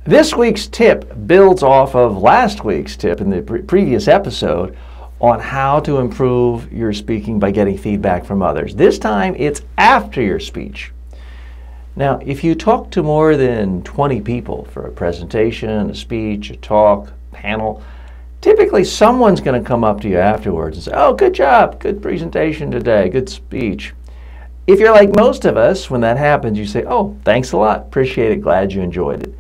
This week's tip builds off of last week's tip in the previous episode on how to improve your speaking by getting feedback from others. This time it's after your speech. Now, if you talk to more than 20 people for a presentation, a speech, a talk, panel, typically someone's going to come up to you afterwards and say, "Oh, good job, good presentation today, good speech." If you're like most of us, when that happens, you say, "Oh, thanks a lot, appreciate it, glad you enjoyed it."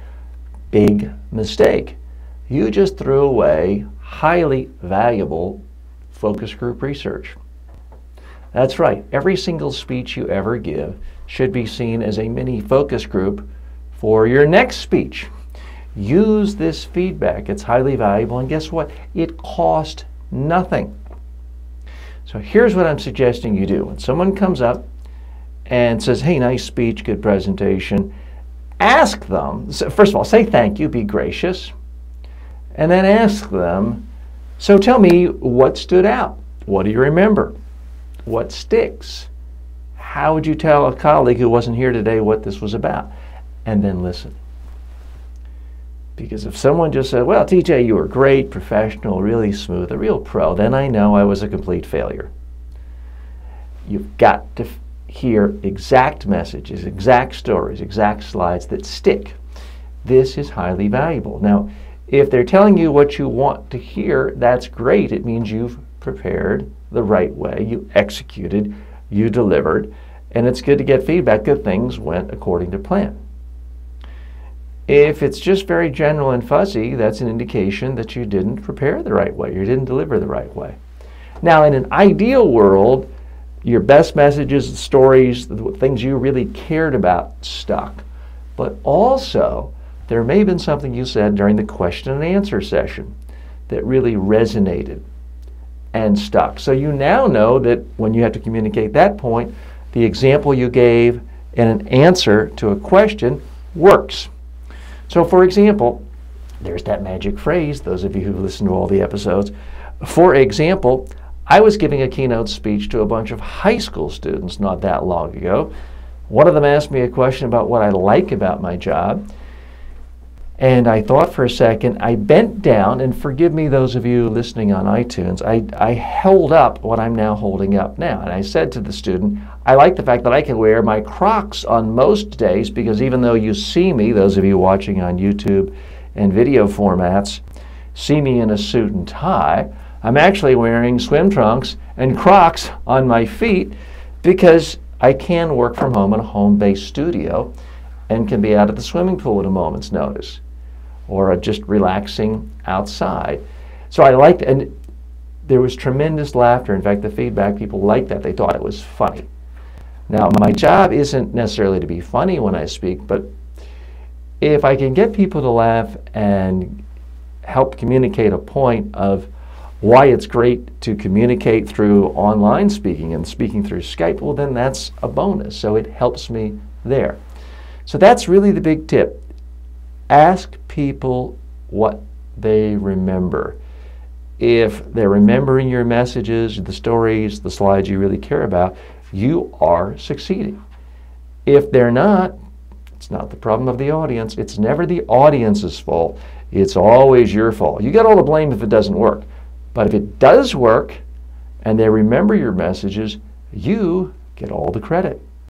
Big mistake. You just threw away highly valuable focus group research. That's right, every single speech you ever give should be seen as a mini focus group for your next speech. Use this feedback. It's highly valuable, and guess what? It costs nothing. So here's what I'm suggesting you do. When someone comes up and says, "Hey, nice speech, good presentation," ask them, first of all, say thank you, be gracious, and then ask them, "So tell me, what stood out? What do you remember? What sticks? How would you tell a colleague who wasn't here today what this was about?" And then listen. Because if someone just said, "Well, TJ, you were great, professional, really smooth, a real pro," then I know I was a complete failure. You've got to hear exact messages, exact stories, exact slides that stick. This is highly valuable. Now, if they're telling you what you want to hear, that's great. It means you've prepared the right way, you executed, you delivered, and it's good to get feedback that things went according to plan. If it's just very general and fuzzy, that's an indication that you didn't prepare the right way, you didn't deliver the right way. Now, in an ideal world, your best messages, stories, the things you really cared about stuck. But also, there may have been something you said during the question and answer session that really resonated and stuck. So you now know that when you have to communicate that point, the example you gave in an answer to a question works. So for example, there's that magic phrase, those of you who've listened to all the episodes. For example, I was giving a keynote speech to a bunch of high school students not that long ago. One of them asked me a question about what I like about my job. And I thought for a second, I bent down, and forgive me those of you listening on iTunes, I held up what I'm now holding up now. And I said to the student, "I like the fact that I can wear my Crocs on most days, because even though you see me, those of you watching on YouTube and video formats, see me in a suit and tie, I'm actually wearing swim trunks and Crocs on my feet because I can work from home in a home-based studio and can be out at the swimming pool at a moment's notice, or just relaxing outside." So I liked it, and there was tremendous laughter. In fact, the feedback, people liked that. They thought it was funny. Now, my job isn't necessarily to be funny when I speak, but if I can get people to laugh and help communicate a point of why it's great to communicate through online speaking and speaking through Skype, well, then that's a bonus. So it helps me there. So that's really the big tip. Ask people what they remember. If they're remembering your messages, the stories, the slides you really care about, you are succeeding. If they're not, it's not the problem of the audience. It's never the audience's fault. It's always your fault. You get all the blame if it doesn't work. But if it does work and they remember your messages, you get all the credit.